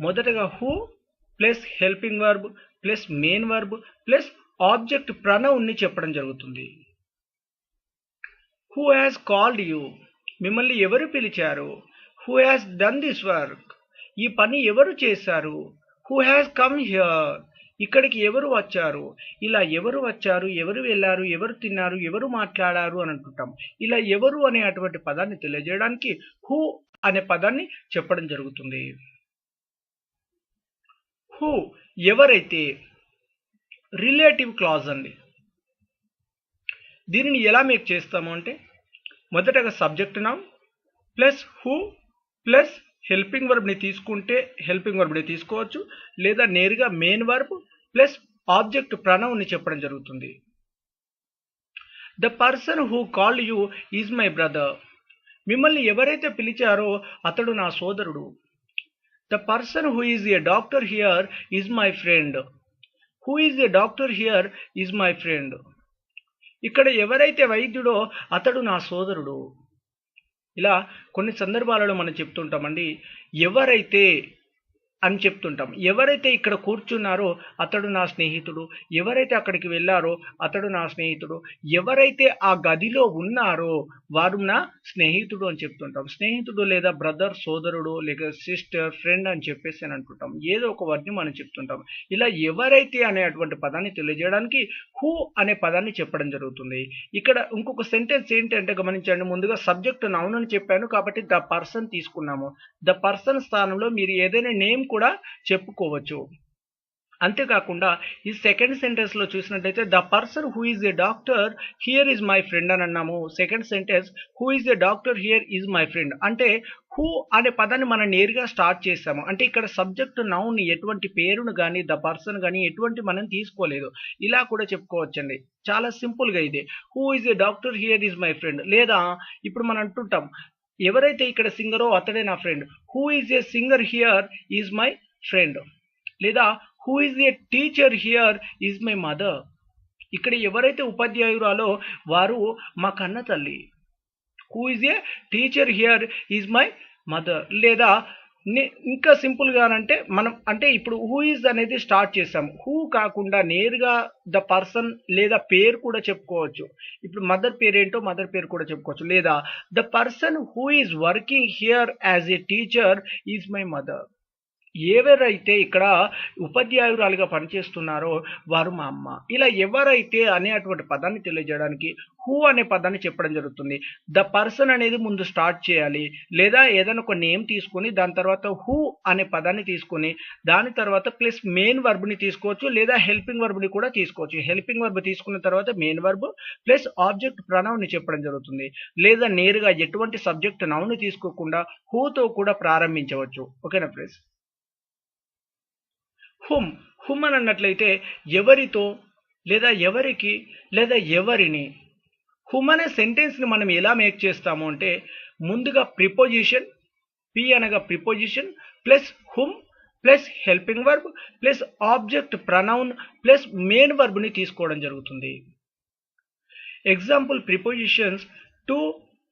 మొదటగా who plus helping verb plus main verb plus object pronoun ని చెప్పడం జరుగుతుంది. హూ హ్యాస్ కాల్డ్ యూ, మిమ్మల్ని ఎవరు పిలిచారు. Who has done this work, ఈ పని ఎవరు చేశారు. హూ హ్యాస్ కమ్ హియర్, ఇక్కడికి ఎవరు వచ్చారు. ఇలా ఎవరు వచ్చారు, ఎవరు వెళ్ళారు, ఎవరు తిన్నారు, ఎవరు మాట్లాడారు అని అంటుంటాం. ఇలా ఎవరు అనే అటువంటి పదాన్ని తెలియజేయడానికి హూ అనే పదాన్ని చెప్పడం జరుగుతుంది. హూ ఎవరైతే రిలేటివ్ క్లాజ్ అండి. దీనిని ఎలా మేక్ చేస్తాము అంటే మొదటగా subject noun plus who plus helping verb ని తీసుకుంటే హెల్పింగ్ వర్బ్ ని తీసుకోవచ్చు, లేదా నేరుగా main verb plus object pronoun ని చెప్పడం జరుగుతుంది. The person who called you is my brother, మిమ్మల్ని ఎవరైతే పిలిచారో అతడు నా సోదరుడు. The person who is a doctor here is my friend, who is a doctor here is my friend, ఇక్కడ ఎవరైతే వైద్యుడో అతడు నా సోదరుడు. ఇలా కొన్ని సందర్భాలలో మనం చెప్తుంటామండి, ఎవరైతే అని చెప్తుంటాం. ఎవరైతే ఇక్కడ కూర్చున్నారో అతడు నా స్నేహితుడు, ఎవరైతే అక్కడికి వెళ్ళారో అతడు నా స్నేహితుడు, ఎవరైతే ఆ గదిలో ఉన్నారో వారు నా స్నేహితుడు అని చెప్తుంటాం. స్నేహితుడు లేదా బ్రదర్ సోదరుడు లేక సిస్టర్ ఫ్రెండ్ అని చెప్పేసి అని అంటుంటాం. ఏదో ఒక వర్డ్ని మనం చెప్తుంటాం. ఇలా ఎవరైతే అనేటువంటి పదాన్ని తెలియజేయడానికి హూ అనే పదాన్ని చెప్పడం జరుగుతుంది. ఇక్కడ ఇంకొక సెంటెన్స్ ఏంటంటే గమనించండి, ముందుగా సబ్జెక్ట్ నౌన్ అని చెప్పాను కాబట్టి ద పర్సన్ తీసుకున్నాము. ద పర్సన్ స్థానంలో మీరు ఏదైనా నేమ్ కూడా చెప్పుకోవచ్చు. అంతేకాకుండా ఈ సెకండ్ సెంటెన్స్ లో చూసినట్లయితే the person who is a doctor here is my friend అని అన్నాము. Second sentence who is a doctor here is my friend అంటే హూ అనే పదాన్ని మనం నేరుగా స్టార్ట్ చేసాము. అంటే ఇక్కడ సబ్జెక్ట్ నౌన్ ఎటువంటి పేరును కానీ ద పర్సన్ కానీ ఎటువంటి మనం తీసుకోలేదు. ఇలా కూడా చెప్పుకోవచ్చండి, చాలా సింపుల్ గా ఇది. Who is a doctor here is my friend, లేదా ఇప్పుడు మనం అంటుంటాం ఎవరైతే ఇక్కడ సింగరో అతడే నా ఫ్రెండ్. Who is a singer here is my friend, లేదా who is a teacher here is my mother, ఇక్కడ ఎవరైతే ఉపాధ్యాయురాలో వారు మా కన్న తల్లి. Who is a teacher here is my mother, లేదా ఇంకా సింపుల్ గానంటే మనం అంటే ఇప్పుడు హూ ఈజ్ అనేది స్టార్ట్ చేసాం. హూ కాకుండా నేరుగా ద పర్సన్ లేదా పేరు కూడా చెప్పుకోవచ్చు. ఇప్పుడు మదర్ పేరు ఏంటో మదర్ పేరు కూడా చెప్పుకోవచ్చు, లేదా the person who is working here as a teacher is my mother, ఎవరైతే ఇక్కడ ఉపాధ్యాయురాలుగా పనిచేస్తున్నారో వారు మా అమ్మ. ఇలా ఎవరైతే అనేటువంటి పదాన్ని తెలియజేయడానికి హూ అనే పదాన్ని చెప్పడం జరుగుతుంది. ద పర్సన్ అనేది ముందు స్టార్ట్ చేయాలి, లేదా ఏదైనా ఒక నేమ్ తీసుకొని దాని తర్వాత హూ అనే పదాన్ని తీసుకొని దాని తర్వాత ప్లస్ మెయిన్ వర్బ్ ని తీసుకోవచ్చు, లేదా హెల్పింగ్ వర్బ్ ని కూడా తీసుకోవచ్చు. హెల్పింగ్ వర్బ్ తీసుకున్న తర్వాత main verb plus object pronoun ని చెప్పడం జరుగుతుంది, లేదా నేరుగా ఎటువంటి సబ్జెక్ట్ నౌన్ ని తీసుకోకుండా హూతో కూడా ప్రారంభించవచ్చు. ఓకేనా ఫ్రెండ్స్. హుమ్ హుమ్ అని అన్నట్లయితే ఎవరితో లేదా ఎవరికి లేదా ఎవరిని. హుమ్ అనే సెంటెన్స్ ని మనం ఎలా మేక్ చేస్తాము అంటే ముందుగా ప్రిపోజిషన్ పి అనగా preposition plus whom plus helping verb plus object pronoun plus main verb ని తీసుకోవడం జరుగుతుంది. Example prepositions to,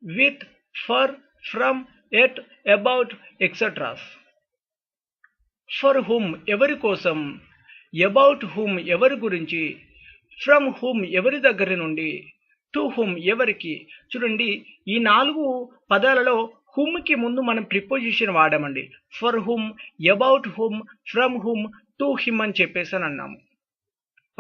with, for, from, at, about etceteras. For whom ఎవరి కోసం, అబౌట్ హుమ్ ఎవరి గురించి, ఫ్రమ్ హుమ్ ఎవరి దగ్గర నుండి, టు హుమ్ ఎవరికి. చూడండి ఈ 4 పదాలలో హుమ్ కి ముందు మనం ప్రిపోజిషన్ వాడామండి. For whom, about whom, from whom, to him అని చెప్పేసి అని అన్నాము.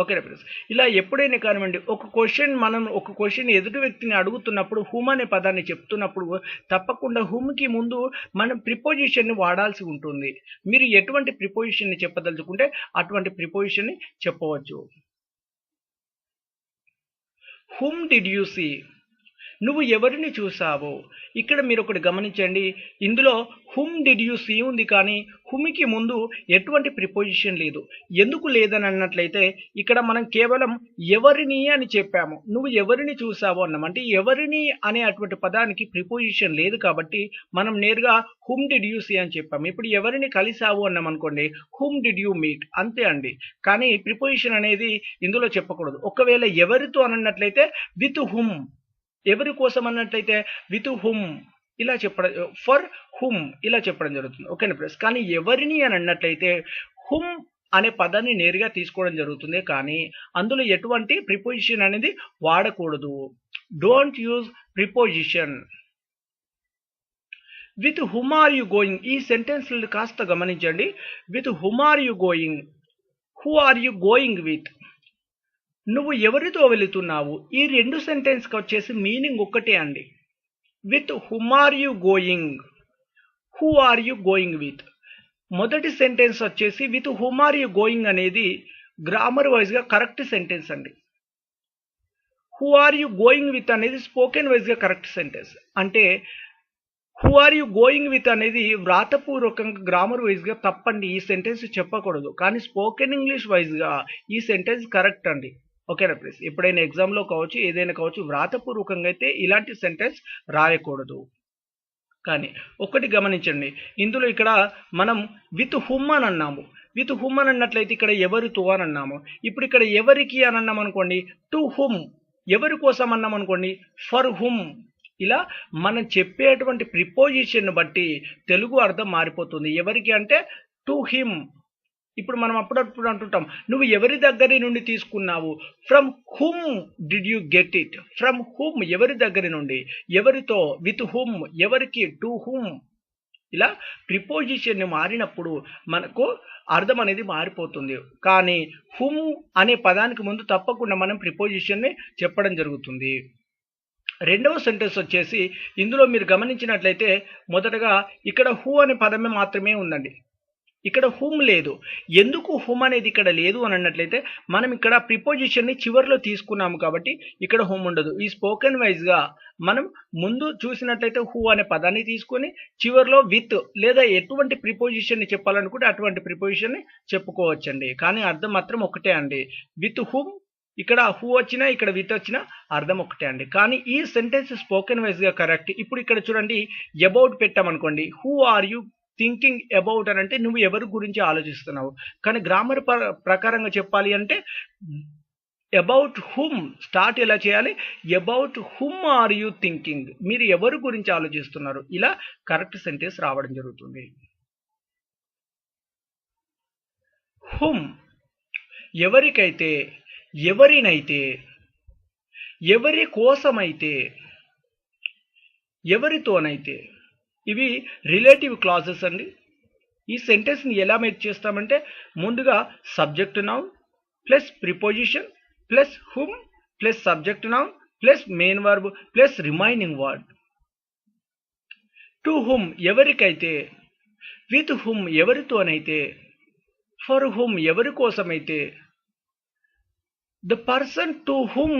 Okay friends. ఇలా ఎప్పుడైనా కానివ్వండి ఒక క్వశ్చన్ ఎదుటి వ్యక్తిని అడుగుతున్నప్పుడు హుమ్ అనే పదాన్ని చెప్తున్నప్పుడు తప్పకుండా హుమ్ కి ముందు మనం ప్రిపోజిషన్ ని వాడాల్సి ఉంటుంది. మీరు ఎటువంటి ప్రిపోజిషన్ ని చెప్పదలుచుకుంటే అటువంటి ప్రిపోజిషన్ ని చెప్పవచ్చు. హుమ్ డిడ్ యూ సీ, నువ్వు ఎవరిని చూసావో. ఇక్కడ మీరు ఒకటి గమనించండి, ఇందులో హుమ్ డిడ్ యూ సీ ఉంది కానీ హుమ్కి ముందు ఎటువంటి ప్రిపోజిషన్ లేదు. ఎందుకు లేదని అన్నట్లయితే ఇక్కడ మనం కేవలం ఎవరిని అని చెప్పాము. నువ్వు ఎవరిని చూసావో అన్నాం అంటే ఎవరిని అనే అటువంటి పదానికి ప్రిపోజిషన్ లేదు కాబట్టి మనం నేరుగా హుమ్ డిడ్ యూ సీ అని చెప్పాము. ఇప్పుడు ఎవరిని కలిసావు అన్నాం అనుకోండి హుమ్ డిడ్ యూ మీట్, అంతే అండి. కానీ ప్రిపోజిషన్ అనేది ఇందులో చెప్పకూడదు. ఒకవేళ ఎవరితో అన్నట్లయితే విత్ హుమ్, ఎవరి కోసం అన్నట్లయితే విత్ హుమ్, ఇలా చెప్పడం, ఫర్ హుమ్ ఇలా చెప్పడం జరుగుతుంది. ఓకేనా ఫ్రెండ్స్. కానీ ఎవరిని అని అన్నట్లయితే హుమ్ అనే పదాన్ని నేరుగా తీసుకోవడం జరుగుతుంది, కానీ అందులో ఎటువంటి ప్రిపోజిషన్ అనేది వాడకూడదు. Don't use preposition. With whom are you going, ఈ సెంటెన్స్ కాస్త గమనించండి. With whom are you going, who are you going with, నువ్వు ఎవరితో వెళుతున్నావు, ఈ రెండు సెంటెన్స్కి వచ్చేసి మీనింగ్ ఒక్కటే అండి. With whom are you going, who are you going with. మొదటి సెంటెన్స్ వచ్చేసి with whom are you going అనేది గ్రామర్ వైజ్గా కరెక్ట్ సెంటెన్స్ అండి. Who are you going with అనేది స్పోకెన్ వైజ్గా కరెక్ట్ సెంటెన్స్. అంటే who are you going with అనేది వ్రాతపూర్వకంగా గ్రామర్ వైజ్గా తప్పండి, ఈ సెంటెన్స్ చెప్పకూడదు. కానీ స్పోకెన్ ఇంగ్లీష్ వైజ్గా ఈ సెంటెన్స్ కరెక్ట్ అండి. ఓకేనా ప్లీజ్. ఎప్పుడైనా ఎగ్జామ్లో కావచ్చు, ఏదైనా కావచ్చు, వ్రాతపూర్వకంగా అయితే ఇలాంటి సెంటెన్స్ రాయకూడదు. కానీ ఒకటి గమనించండి, ఇందులో ఇక్కడ మనం విత్ హుమ్ అని అన్నాము. విత్ హుమ్ అని అన్నట్లయితే ఇక్కడ ఎవరితో అని అన్నాము. ఇప్పుడు ఇక్కడ ఎవరికి అని అన్నాం అనుకోండి, టు హుమ్. ఎవరి కోసం అన్నాం అనుకోండి, ఫర్ హుమ్. ఇలా మనం చెప్పేటువంటి ప్రిపోజిషన్ బట్టి తెలుగు అర్థం మారిపోతుంది. ఎవరికి అంటే టు హిమ్. ఇప్పుడు మనం అప్పుడప్పుడు అంటుంటాం, నువ్వు ఎవరి దగ్గర నుండి తీసుకున్నావు, from whom did you get it. From whom ఎవరి దగ్గర నుండి, ఎవరితో, విత్ హుమ్ ఎవరికి, టు హుమ్. ఇలా ప్రిపోజిషన్ మారినప్పుడు మనకు అర్థం అనేది మారిపోతుంది. కానీ హుమ్ అనే పదానికి ముందు తప్పకుండా మనం ప్రిపోజిషన్ని చెప్పడం జరుగుతుంది. రెండవ సెంటెన్స్ వచ్చేసి ఇందులో మీరు గమనించినట్లయితే మొదటగా ఇక్కడ హూ అనే పదమే మాత్రమే ఉందండి, ఇక్కడ హుమ్ లేదు. ఎందుకు హుమ్ అనేది ఇక్కడ లేదు అని అన్నట్లయితే మనం ఇక్కడ ప్రిపోజిషన్ని చివరిలో తీసుకున్నాము కాబట్టి ఇక్కడ హుమ్ ఉండదు. ఈ స్పోకెన్ వైజ్గా మనం ముందు చూసినట్లయితే హూ అనే పదాన్ని తీసుకొని చివరిలో విత్ లేదా ఎటువంటి ప్రిపోజిషన్ని చెప్పాలనుకుంటే అటువంటి ప్రిపోజిషన్ని చెప్పుకోవచ్చండి. కానీ అర్థం మాత్రం ఒకటే అండి. విత్ హుమ్, ఇక్కడ హూ వచ్చినా ఇక్కడ విత్ వచ్చినా అర్థం ఒకటే అండి. కానీ ఈ సెంటెన్స్ స్పోకెన్ వైజ్గా కరెక్ట్. ఇప్పుడు ఇక్కడ చూడండి, అబౌట్ పెట్టామనుకోండి, who are you thinking about అని అంటే నువ్వు ఎవరి గురించి ఆలోచిస్తున్నావు. కానీ గ్రామర్ ప్రకారంగా చెప్పాలి అంటే అబౌట్ హుమ్ స్టార్ట్ ఎలా చేయాలి, about whom are you thinking, మీరు ఎవరి గురించి ఆలోచిస్తున్నారు. ఇలా కరెక్ట్ సెంటెన్స్ రావడం జరుగుతుంది. హుమ్ ఎవరికైతే, ఎవరినైతే, ఎవరి కోసమైతే, ఎవరితోనైతే, ఇవి రిలేటివ్ క్లాజెస్ అండి. ఈ సెంటెన్స్ని ఎలా మేక్ చేస్తామంటే ముందుగా subject noun plus preposition plus whom plus subject noun plus main verb plus remaining word. To whom ఎవరికైతే, విత్ హుమ్ ఎవరితోనైతే, ఫర్ హుమ్ ఎవరి కోసమైతే, the person to whom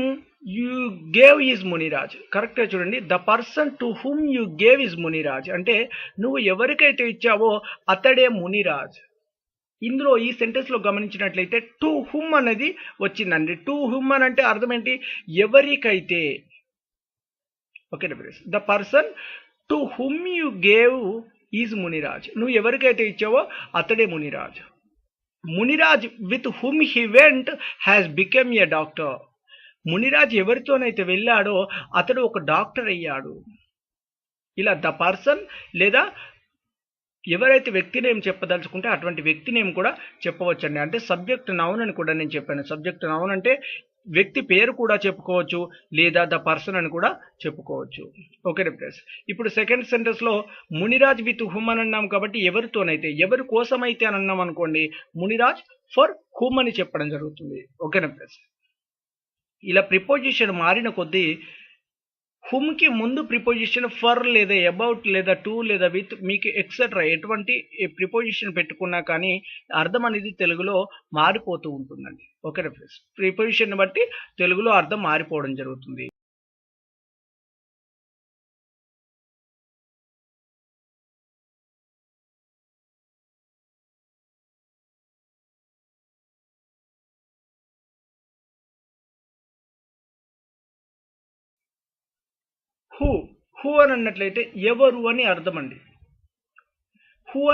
you gave is Muniraj. కరెక్ట్గా చూడండి, the person to whom you gave is Muniraj అంటే నువ్వు ఎవరికైతే ఇచ్చావో అతడే మునిరాజ్. ఇందులో ఈ సెంటెన్స్లో గమనించినట్లయితే టు హుమ్ అనేది వచ్చిందండి. టు హుమ్ అని అంటే అర్థం ఏంటి, ఎవరికైతే. Okay friends, the person to whom you gave is Muniraj, నువ్వు ఎవరికైతే ఇచ్చావో అతడే Muniraj. Muniraj with whom he went has become a doctor. Muniraj ఎవరితోనైతే వెళ్ళాడో అతడు ఒక డాక్టర్ అయ్యాడు. ఇలా ద పర్సన్ లేదా ఎవరైతే వ్యక్తి నేమ్ చెప్పదలుచుకుంటే అటువంటి వ్యక్తి నేమ్ కూడా చెప్పవచ్చండి. అంటే సబ్జెక్ట్ నౌన్ అని కూడా నేను చెప్పాను. సబ్జెక్ట్ నౌన్ అంటే వ్యక్తి పేరు కూడా చెప్పుకోవచ్చు లేదా ద పర్సన్ అని కూడా చెప్పుకోవచ్చు. ఓకే ఫ్రెండ్స్, ఇప్పుడు సెకండ్ సెంటెన్స్లో మునిరాజ్ విత్ హుమ్ అని అన్నాం కాబట్టి ఎవరితోనైతే, ఎవరి కోసమైతే అని అన్నాం అనుకోండి, మునిరాజ్ ఫర్ హుమ్ అని చెప్పడం జరుగుతుంది. ఓకేనా ఫ్రెండ్స్, ఇలా ప్రిపోజిషన్ మారిన కొద్దీ హుమ్కి ముందు ప్రిపోజిషన్ ఫర్ లేదా అబౌట్ లేదా టు లేదా విత్ మీకు ఎక్సెట్రా ఎటువంటి ప్రిపోజిషన్ పెట్టుకున్నా కానీ అర్థం అనేది తెలుగులో మారిపోతూ ఉంటుందండి. ఓకే ఫ్రెండ్స్, ప్రిపోజిషన్ బట్టి తెలుగులో అర్థం మారిపోవడం జరుగుతుంది. హూ అని అన్నట్లయితే ఎవరు అని అర్థం అండి. హూ అని